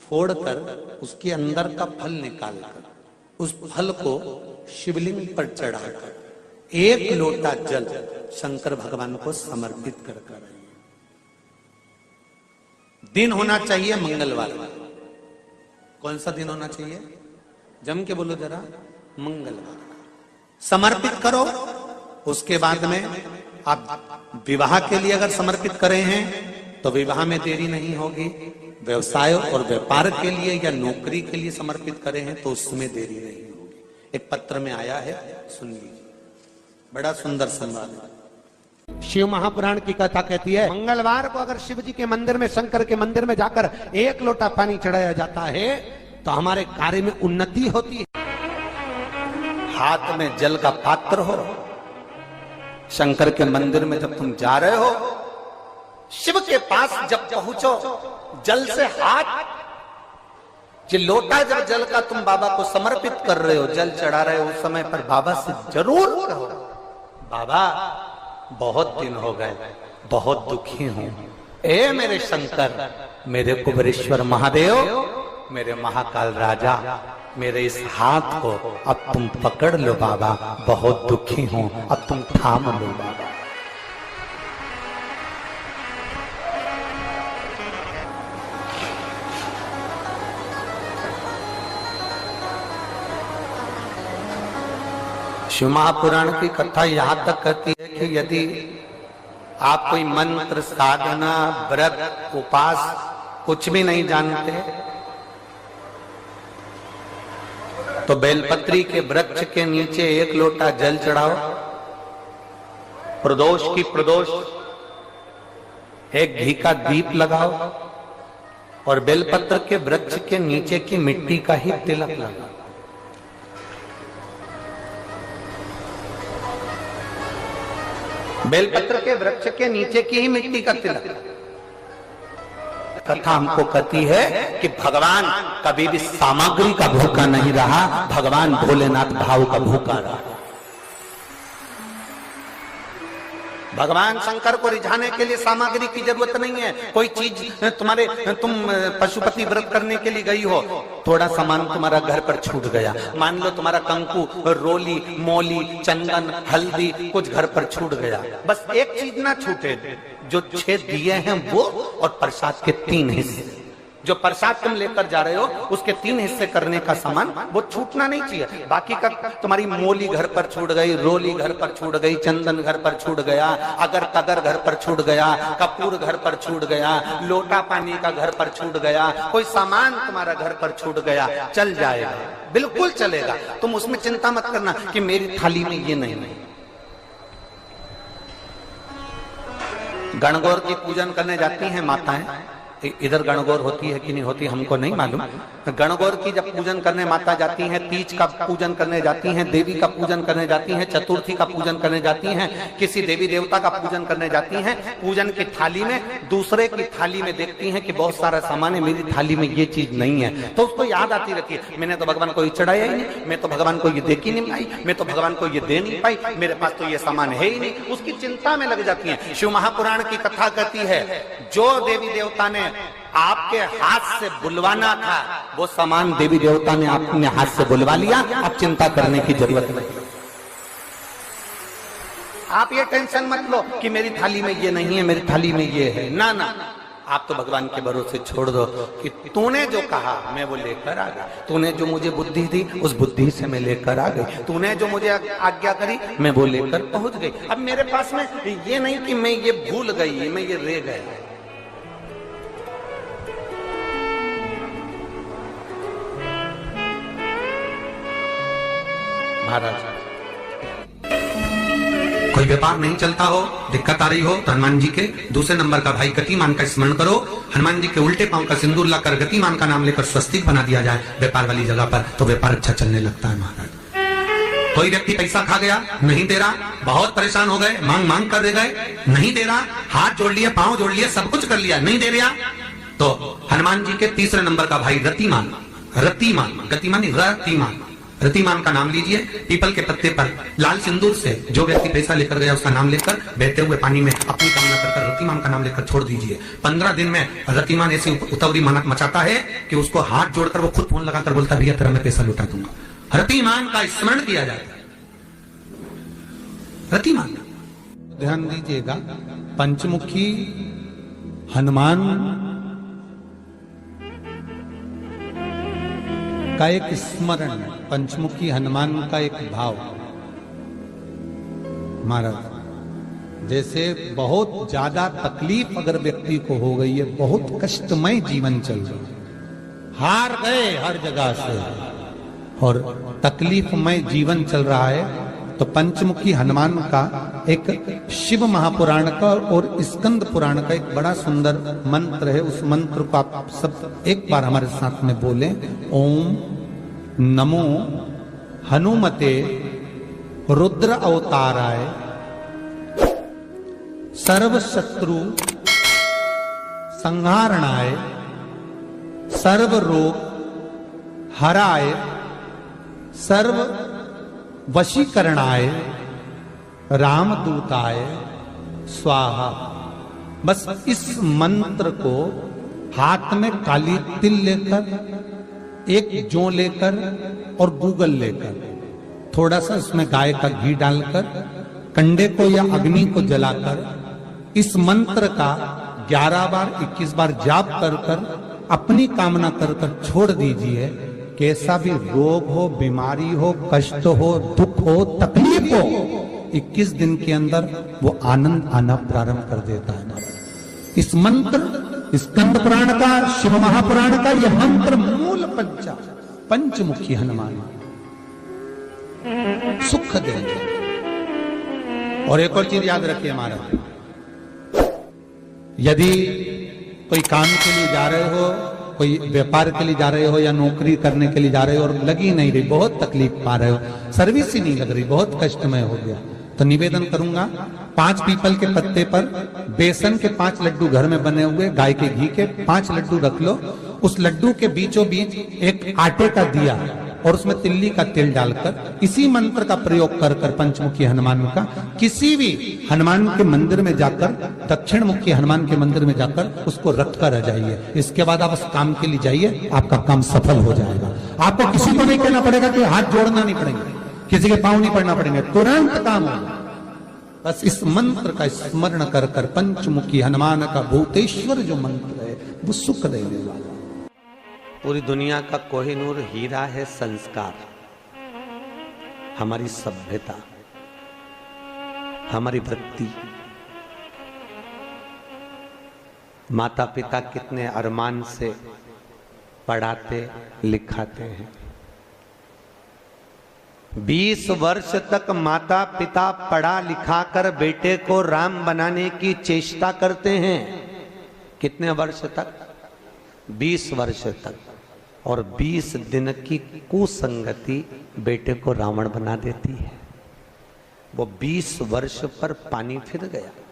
फोड़कर उसके अंदर का फल निकालकर उस फल को शिवलिंग पर चढ़ाकर 1 लोटा जल शंकर भगवान को समर्पित कर कर। दिन होना चाहिए मंगलवार। कौन सा दिन होना चाहिए? जम के बोलो जरा, मंगलवार। समर्पित करो। उसके बाद में आप विवाह के लिए अगर समर्पित करे हैं तो विवाह में देरी नहीं होगी। व्यवसाय और व्यापार के लिए या नौकरी के लिए समर्पित करे हैं तो उसमें देरी नहीं होगी। एक पत्र में आया है, सुन लीजिए, बड़ा सुंदर संवाद है। शिव महापुराण की कथा कहती है, मंगलवार को अगर शिव जी के मंदिर में, शंकर के मंदिर में जाकर 1 लोटा पानी चढ़ाया जाता है तो हमारे कार्य में उन्नति होती है। हाथ में जल का पात्र हो, शंकर के मंदिर में जब तुम जा रहे हो, शिव के पास जब पहुंचो, जल से हाथ, ये लोटा जब जल का तुम बाबा को समर्पित कर रहे हो, जल चढ़ा रहे हो, उस समय पर बाबा से जरूर कहो, बाबा बहुत दिन हो गए, बहुत दुखी हूं, ए मेरे शंकर, मेरे कुबेरेश्वर महादेव, मेरे महाकाल राजा, मेरे इस हाथ को अब तुम पकड़ लो बाबा, बहुत दुखी हूं, अब तुम थाम लो बाबा। शिव महापुराण की कथा यहां तक कहती है कि यदि आप कोई मंत्र, साधना, व्रत, उपास कुछ भी नहीं जानते तो बेलपत्री के वृक्ष के नीचे 1 लोटा जल चढ़ाओ, प्रदोष की प्रदोष 1 घी का दीप लगाओ और बेलपत्र के वृक्ष के नीचे की मिट्टी का ही तिलक लगाओ। बेलपत्र के वृक्ष के नीचे की ही मिट्टी का तिलक। कथा हमको कहती है कि भगवान कभी भी सामग्री का भूखा नहीं रहा, भगवान भोलेनाथ भाव का भूखा रहा। भगवान शंकर को रिझाने के लिए सामग्री की जरूरत नहीं है। कोई चीज तुम पशुपति व्रत करने के लिए गई हो, थोड़ा सामान तुम्हारा घर पर छूट गया, मान लो तुम्हारा कंकु, रोली, मौली, चंदन, हल्दी कुछ घर पर छूट गया, बस एक चीज ना छूटे, जो 6 दिए हैं वो और प्रसाद के 3 हिस्से। जो प्रसाद तुम लेकर जा रहे हो उसके 3 हिस्से करने का सामान वो छूटना नहीं चाहिए। बाकी का तुम्हारी मोली घर पर छूट गई, रोली घर पर छूट गई, चंदन घर पर छूट गया, अगर कदर घर पर छूट गया, कपूर घर पर छूट गया, लोटा पानी का घर पर छूट गया, कोई सामान तुम्हारा घर पर छूट गया, चल जाएगा, बिल्कुल चलेगा। तुम उसमें चिंता मत करना कि मेरी थाली में ये नहीं। गणगौर की पूजन करने जाती हैं माताएं, इधर गणगौर होती है कि नहीं होती हमको नहीं मालूम। गणगौर की जब पूजन करने माता जाती हैं, तीज का पूजन करने जाती हैं, देवी का पूजन करने जाती हैं, चतुर्थी का पूजन करने जाती हैं, किसी देवी देवता का पूजन करने जाती हैं, पूजन की थाली में दूसरे की थाली में देखती हैं कि बहुत सारा सामान है, मेरी थाली में ये चीज नहीं है, तो उसको याद आती रहती है, मैंने तो भगवान को ये चढ़ाया ही नहीं, मैं तो भगवान को ये दे ही नहीं पाई, मैं तो भगवान को ये दे नहीं पाई, मेरे पास तो ये सामान है ही नहीं, उसकी चिंता में लग जाती है। शिव महापुराण की कथा कहती है, जो देवी देवता ने आपके हाथ से बुलवाना था वो सामान देवी देवता ने अपने हाथ से बुलवा लिया, अब चिंता करने की जरूरत नहीं। आप ये टेंशन मत लो कि मेरी थाली में ये नहीं है, मेरी थाली में ये है, ना ना, आप तो भगवान के भरोसे छोड़ दो कि तूने जो कहा मैं वो लेकर आ गया, तूने जो मुझे बुद्धि दी उस बुद्धि से मैं लेकर आ गई, तूने जो मुझे आज्ञा करी मैं वो लेकर पहुंच गई। अब मेरे पास में ये नहीं कि मैं ये भूल गई, मैं ये रह गया। महाराज कोई व्यापार नहीं चलता हो, दिक्कत आ रही हो तो हनुमान जी के दूसरे नंबर का भाई गतिमान का स्मरण करो, हनुमान जी के उल्टे पांव का सिंदूर लाकर गतिमान का नाम लेकर स्वस्तिक बना दिया जाए व्यापार वाली जगह पर, तो व्यापार अच्छा चलने लगता है। महाराज कोई व्यक्ति पैसा खा गया, नहीं दे रहा, बहुत परेशान हो गए, मांग मांग कर दे गए, नहीं दे रहा, हाथ जोड़ लिया, पांव जोड़ लिया, सब कुछ कर लिया, नहीं दे रहा, तो हनुमान जी के तीसरे नंबर का भाई रतिमान, रतिमान, गतिमान रतिमान, रतिमान का नाम लीजिए, पीपल के पत्ते पर लाल सिंदूर से जो व्यक्ति पैसा लेकर गया उसका नाम लेकर बहते हुए पानी में अपनी कामना कर रतिमान का नाम लेकर छोड़ दीजिए। 15 दिन में रतिमान ऐसी उतावली मचाता है कि उसको हाथ जोड़कर वो खुद फोन लगाकर बोलता भैया तेरा मैं पैसा लुटा दूंगा। रतिमान का स्मरण किया जाता है। रतिमान, ध्यान दीजिएगा, पंचमुखी हनुमान का एक स्मरण, पंचमुखी हनुमान का एक भाव। महाराज जैसे बहुत ज्यादा तकलीफ अगर व्यक्ति को हो गई है, बहुत कष्टमय जीवन चल रहा है, हार गए हर जगह से और तकलीफमय जीवन चल रहा है, तो पंचमुखी हनुमान का एक शिव महापुराण का और स्कंद पुराण का एक बड़ा सुंदर मंत्र है। उस मंत्र को आप सब एक बार हमारे साथ में बोलें। ओम नमो हनुमते रुद्र अवताराय सर्व शत्रु संहारणाय सर्व रोग हराय सर्व वशीकरणाय रामदूताय स्वाहा। बस इस मंत्र को हाथ में काली तिल लेकर, एक जौ लेकर और गूगल लेकर, थोड़ा सा उसमें गाय का घी डालकर, कंडे को या अग्नि को जलाकर इस मंत्र का 11 बार 21 बार जाप कर कर अपनी कामना कर कर छोड़ दीजिए। कैसा भी रोग हो, बीमारी हो, कष्ट हो, दुख हो, तकलीफ हो, 21 दिन के अंदर वो आनंद आना प्रारंभ कर देता है। इस मंत्र, स्कंद पुराण का, शिव महापुराण का यह मंत्र मूल पंचमुखी हनुमान सुख देंगे। और एक और चीज याद रखिए हमारा, यदि कोई काम के लिए जा रहे हो, कोई व्यापार के लिए जा रहे हो या नौकरी करने के लिए जा रहे हो और लगी नहीं रही, बहुत तकलीफ पा रहे हो, सर्विस ही नहीं लग रही, बहुत कष्टमय हो गया, तो निवेदन करूंगा 5 पीपल के पत्ते पर बेसन के 5 लड्डू घर में बने हुए, गाय के घी के 5 लड्डू रख लो। उस लड्डू के बीचों बीच एक आटे का दिया और उसमें तिल्ली का तेल डालकर इसी मंत्र का प्रयोग कर कर पंचमुखी हनुमान का किसी भी हनुमान के मंदिर में जाकर, दक्षिण मुखी हनुमान के मंदिर में जाकर उसको रख कर आ जाइए। इसके बाद आप उस काम के लिए जाइए, आपका काम सफल हो जाएगा। आपको किसी को नहीं कहना पड़ेगा कि हाथ जोड़ना नहीं पड़ेगा, किसी के पांव नहीं पड़ना पड़ेंगे, तुरंत काम होगा। बस इस मंत्र का स्मरण कर कर पंचमुखी हनुमान का भूतेश्वर जो मंत्र है वो सुख देने वाला। पूरी दुनिया का कोहिनूर हीरा है संस्कार, हमारी सभ्यता, हमारी वृत्ति। माता पिता कितने अरमान से पढ़ाते लिखाते हैं। 20 वर्ष तक माता पिता पढ़ा लिखा कर बेटे को राम बनाने की चेष्टा करते हैं। कितने वर्ष तक? 20 वर्ष तक। और 20 दिन की कुसंगति बेटे को रावण बना देती है। वो 20 वर्ष पर पानी फिर गया।